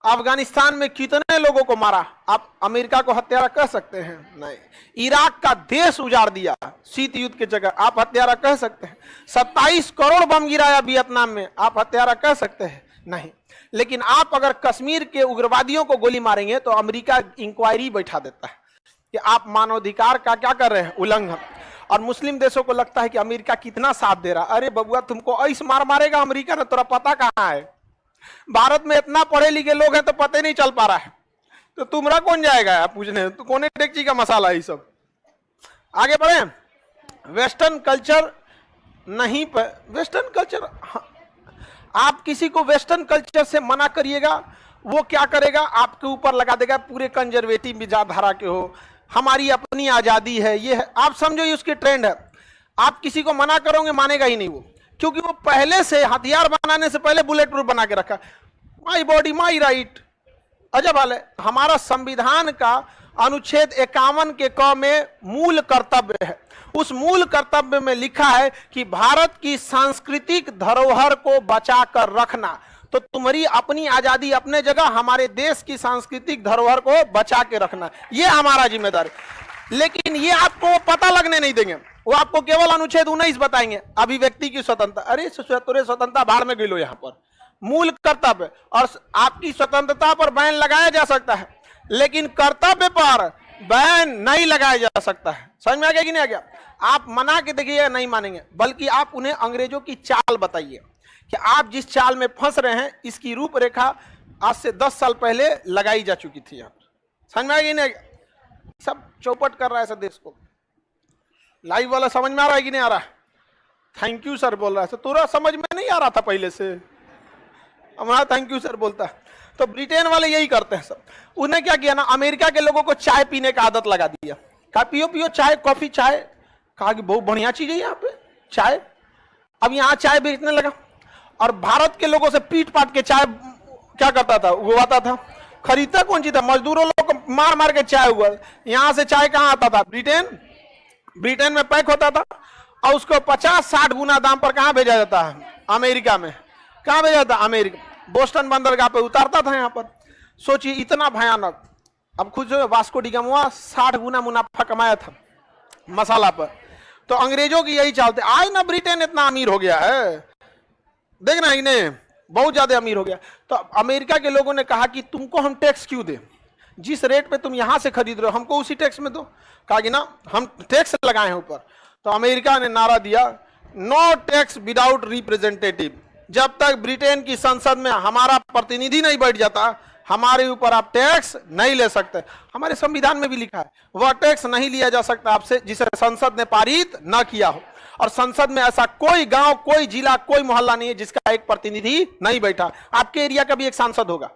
अफगानिस्तान में कितने लोगों को मारा? आप अमेरिका को हत्यारा कह सकते हैं? नहीं। इराक का देश उजाड़ दिया शीत युद्ध की जगह, आप हत्यारा कह सकते हैं? 27 करोड़ बम गिराया वियतनाम में, आप हत्यारा कह सकते हैं? नहीं। लेकिन आप अगर कश्मीर के उग्रवादियों को गोली मारेंगे तो अमेरिका इंक्वायरी बैठा देता है कि आप मानवाधिकार का क्या कर रहे हैं, उल्लंघन। और मुस्लिम देशों को लगता है कि अमेरिका कितना साथ दे रहा। अरे बबुआ, तुमको ऐस मार मारेगा अमेरिका ने, तोरा पता कहाँ है? भारत में इतना पढ़े लिखे लोग हैं तो पता ही नहीं चल पा रहा है, तो तुमरा कौन जाएगा पूछने? तो कौन डेगची का मसाला है ये सब। आगे बढ़े। वेस्टर्न कल्चर नहीं, वेस्टर्न कल्चर, आप किसी को वेस्टर्न कल्चर से मना करिएगा, वो क्या करेगा, आपके ऊपर लगा देगा पूरे कंजर्वेटिव विचारधारा के हो, हमारी अपनी आजादी है, ये है। आप समझो ये उसकी ट्रेंड है। आप किसी को मना करोगे मानेगा ही नहीं वो, क्योंकि वो पहले से हथियार बनाने से पहले बुलेट प्रूफ बना के रखा। My body my right. अजब हाल है। हमारा संविधान का अनुच्छेद 51 के क में मूल कर्तव्य है। उस मूल कर्तव्य में लिखा है कि भारत की सांस्कृतिक धरोहर को बचाकर रखना। तो तुम्हारी अपनी आजादी अपने जगह, हमारे देश की सांस्कृतिक धरोहर को बचा के रखना, ये हमारा जिम्मेदारी। लेकिन ये आपको पता लगने नहीं देंगे, वो आपको केवल अनुच्छेद 19 बताएंगे, अभिव्यक्ति की स्वतंत्रता। अरे स्वतंत्रता भाड़ में गई लो, यहाँ पर मूल कर्तव्य। और आपकी स्वतंत्रता पर बैन लगाया जा सकता है, लेकिन कर्तव्य पर बैन नहीं लगाया जा सकता है। समझ में आ गया कि नहीं आ गया? आप मना के देखिए, नहीं मानेंगे, बल्कि आप उन्हें अंग्रेजों की चाल बताइए कि आप जिस चाल में फंस रहे हैं, इसकी रूपरेखा आज से 10 साल पहले लगाई जा चुकी थी। यहाँ समझ में आ गया कि नहीं? सब चौपट कर रहा है सब देश को। लाइव वाला समझ में आ रहा है कि नहीं आ रहा? थैंक यू सर बोल रहा है। तो समझ में नहीं आ रहा था पहले से, हमारा थैंक यू सर बोलता है। तो ब्रिटेन वाले यही करते हैं सब। उन्हें क्या किया ना, अमेरिका के लोगों को चाय पीने का आदत लगा दिया। कहा पियो पियो चाय, कॉफी चाय, कहा कि बहुत बढ़िया चीज है यहाँ पे चाय। अब यहाँ चाय बेचने लगा, और भारत के लोगों से पीट पाट के चाय क्या करता था, उगवाता था। खरीदता कौन चीज था? मजदूरों लोग को मार मार के चाय हुआ। यहाँ से चाय कहाँ आता था? ब्रिटेन में पैक होता था, और उसको 50-60 गुना दाम पर कहाँ भेजा जाता है? अमेरिका में। कहाँ भेजा जाता? अमेरिका, बोस्टन बंदरगाह पे उतारता था। यहाँ पर सोचिए इतना भयानक। अब खुद जो वास्को डी गामा 60 गुना मुनाफा कमाया था मसाला पर। तो अंग्रेजों की यही चालते। आज ना ब्रिटेन इतना अमीर हो गया है, देखना इन्हें बहुत ज्यादा अमीर हो गया। तो अमेरिका के लोगों ने कहा कि तुमको हम टैक्स क्यों दें, जिस रेट पे तुम यहां से खरीद रहे हो हमको उसी टैक्स में दो। कहा कि ना हम टैक्स लगाए हैं ऊपर। तो अमेरिका ने नारा दिया, नो टैक्स विदाउट रिप्रेजेंटेटिव। जब तक ब्रिटेन की संसद में हमारा प्रतिनिधि नहीं बैठ जाता, हमारे ऊपर आप टैक्स नहीं ले सकते। हमारे संविधान में भी लिखा है वह टैक्स नहीं लिया जा सकता आपसे जिसे संसद ने पारित न किया हो। और संसद में ऐसा कोई गांव, कोई जिला, कोई मोहल्ला नहीं है जिसका एक प्रतिनिधि नहीं बैठा। आपके एरिया का भी एक सांसद होगा,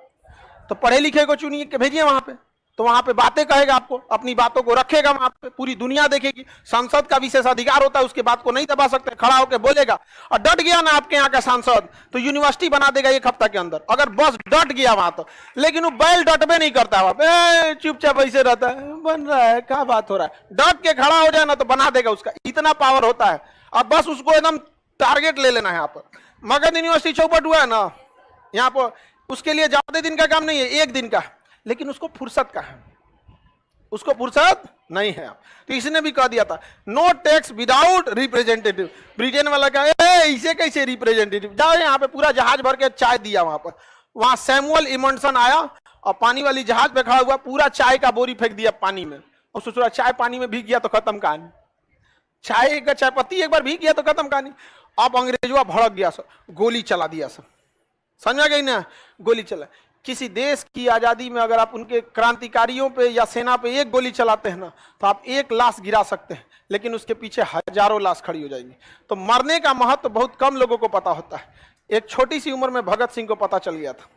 तो पढ़े लिखे को चुनिए के भेजिए वहां पे, तो वहां पे बातें कहेगा, आपको अपनी बातों को रखेगा वहां पे, पूरी दुनिया देखेगी। संसद का विशेष अधिकार होता है, उसके बात को नहीं दबा सकते, खड़ा होकर बोलेगा। और डट गया ना आपके यहाँ का सांसद तो यूनिवर्सिटी बना देगा 1 हफ्ता के अंदर, अगर बस डट गया वहां तो। लेकिन वो बैल डटबे नहीं करता है, वहां पे चुपचाप ऐसे रहता है, बन रहा है क्या बात हो रहा है। डट के खड़ा हो जाए ना तो बना देगा, उसका इतना पावर होता है। अब बस उसको एकदम टारगेट ले लेना है। यहाँ पर मगध यूनिवर्सिटी चौपट हुआ है ना, यहाँ पर उसके लिए ज्यादा दिन का काम नहीं है, 1 दिन का, लेकिन उसको फुर्सत का है, उसको फुर्सत नहीं है। तो इसने भी कह दिया था no tax without representative. Britain वाला कहा ऐसे कैसे रिप्रेजेंटेटिव, जाओ यहाँ पे पूरा जहाज भर के चाय दिया वहां पर। वहां सैमुअल इमंडसन आया और पानी वाली जहाज पे खड़ा हुआ, पूरा चाय का बोरी फेंक दिया पानी में। और सोच रहा चाय पानी में भीग गया तो खत्म कहानी, चाय का चाय पत्ती एक बार भीग गया तो खत्म कहानी। अब अंग्रेजवा भड़क गया, सब गोली चला दिया, सब समझा गई ना, गोली चला। किसी देश की आजादी में अगर आप उनके क्रांतिकारियों पे या सेना पे एक गोली चलाते हैं ना, तो आप एक लाश गिरा सकते हैं, लेकिन उसके पीछे हजारों लाश खड़ी हो जाएंगी। तो मरने का महत्व बहुत कम लोगों को पता होता है। एक छोटी सी उम्र में भगत सिंह को पता चल गया था।